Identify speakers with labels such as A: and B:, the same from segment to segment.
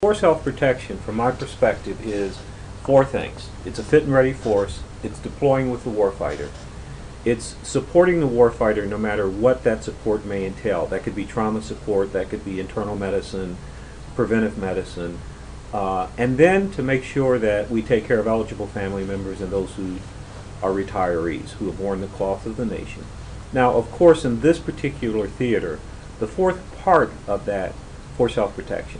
A: Force health protection, from my perspective, is four things. It's a fit and ready force, it's deploying with the warfighter, it's supporting the warfighter no matter what that support may entail. That could be trauma support, that could be internal medicine, preventive medicine, and then to make sure that we take care of eligible family members and those who are retirees, who have worn the cloth of the nation. Now, of course, in this particular theater, the fourth part of that force health protection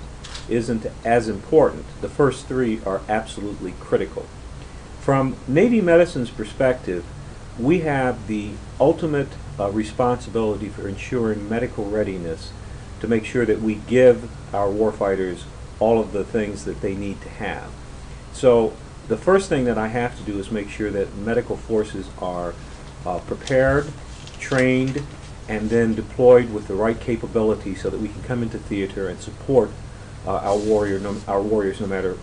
A: isn't as important. The first three are absolutely critical. From Navy medicine's perspective, we have the ultimate responsibility for ensuring medical readiness to make sure that we give our warfighters all of the things that they need to have. So the first thing that I have to do is make sure that medical forces are prepared, trained, and then deployed with the right capability so that we can come into theater and support our warriors no matter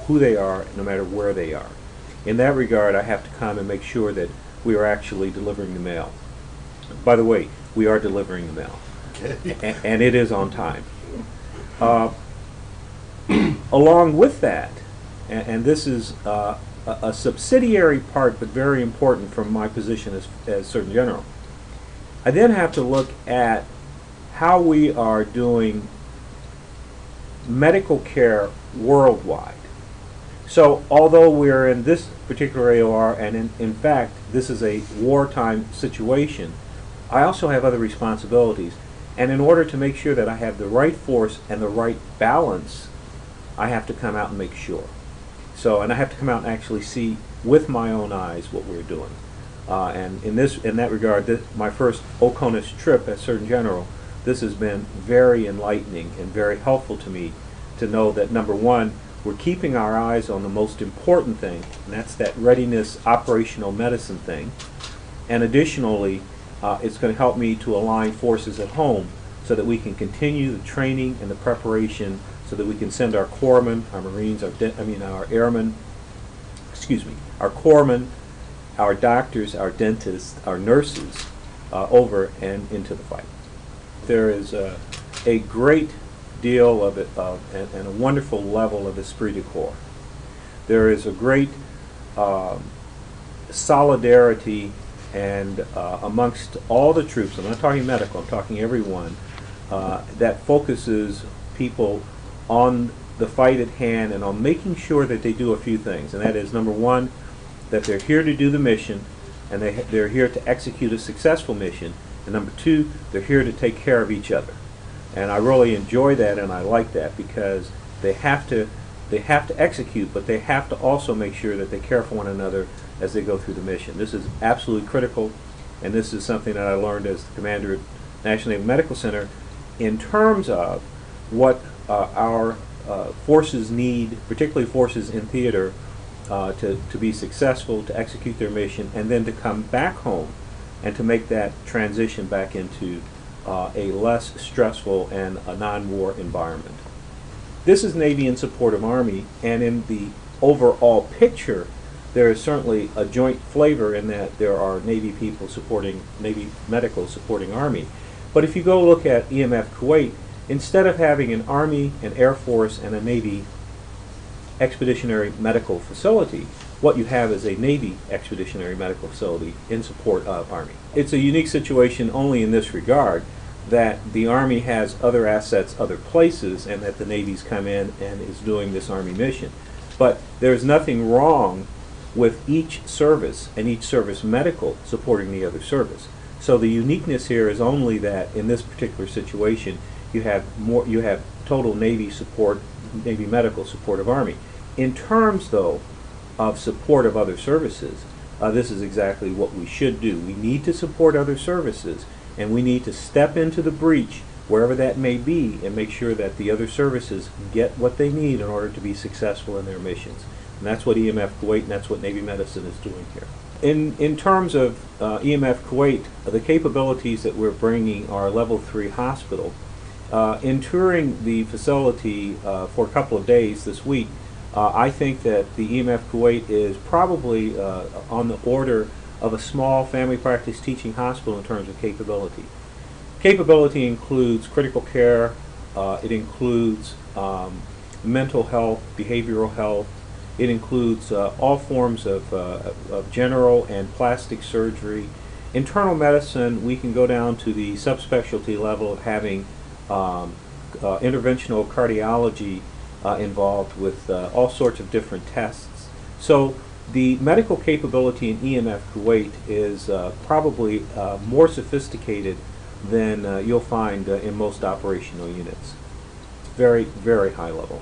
A: who they are, no matter where they are. In that regard, I have to come and make sure that we are actually delivering the mail. By the way, we are delivering the mail, and it is on time. Along with that, and this is a subsidiary part but very important from my position as Surgeon General, I then have to look at how we are doing medical care worldwide. So although we're in this particular AOR, and in fact this is a wartime situation, I also have other responsibilities, and in order to make sure that I have the right force and the right balance, I have to come out and make sure. So, and I have to come out and actually see with my own eyes what we're doing. And in that regard, my first OCONUS trip as Surgeon General, this has been very enlightening and very helpful to me to know that, number one, we're keeping our eyes on the most important thing, and that's that readiness operational medicine thing. And additionally, it's going to help me to align forces at home so that we can continue the training and the preparation so that we can send our corpsmen, our Marines, our airmen, our corpsmen, our doctors, our dentists, our nurses over and into the fight. There is a great deal of it, and a wonderful level of esprit de corps. There is a great solidarity and amongst all the troops, I'm not talking medical, I'm talking everyone, that focuses people on the fight at hand and on making sure that they do a few things. And that is, number one, that they're here to do the mission, and they're here to execute a successful mission. And number two, they're here to take care of each other. And I really enjoy that, and I like that, because they have to execute, but they have to also make sure that they care for one another as they go through the mission. This is absolutely critical, and this is something that I learned as the commander at National Naval Medical Center in terms of what our forces need, particularly forces in theater, to be successful, to execute their mission, and then to come back home and to make that transition back into a less stressful and a non-war environment. This is Navy in support of Army, and in the overall picture, there is certainly a joint flavor in that there are Navy people supporting, Navy medical supporting Army. But if you go look at EMF Kuwait, instead of having an Army, an Air Force, and a Navy expeditionary medical facility, what you have is a Navy expeditionary medical facility in support of Army. It's a unique situation only in this regard, that the Army has other assets other places, and that the Navy's come in and is doing this Army mission. But there's nothing wrong with each service and each service medical supporting the other service. So the uniqueness here is only that in this particular situation you have total Navy support, Navy medical support of Army. In terms, though, of support of other services, this is exactly what we should do. We need to support other services, and we need to step into the breach, wherever that may be, and make sure that the other services get what they need in order to be successful in their missions. And that's what EMF Kuwait, and that's what Navy Medicine is doing here. In terms of EMF Kuwait, the capabilities that we're bringing are Level 3 hospital. In touring the facility for a couple of days this week, I think that the EMF Kuwait is probably on the order of a small family practice teaching hospital in terms of capability. Capability includes critical care, it includes mental health, behavioral health. It includes all forms of general and plastic surgery. Internal medicine, we can go down to the subspecialty level of having interventional cardiology involved with all sorts of different tests. So the medical capability in EMF Kuwait is probably more sophisticated than you'll find in most operational units. Very, very high level.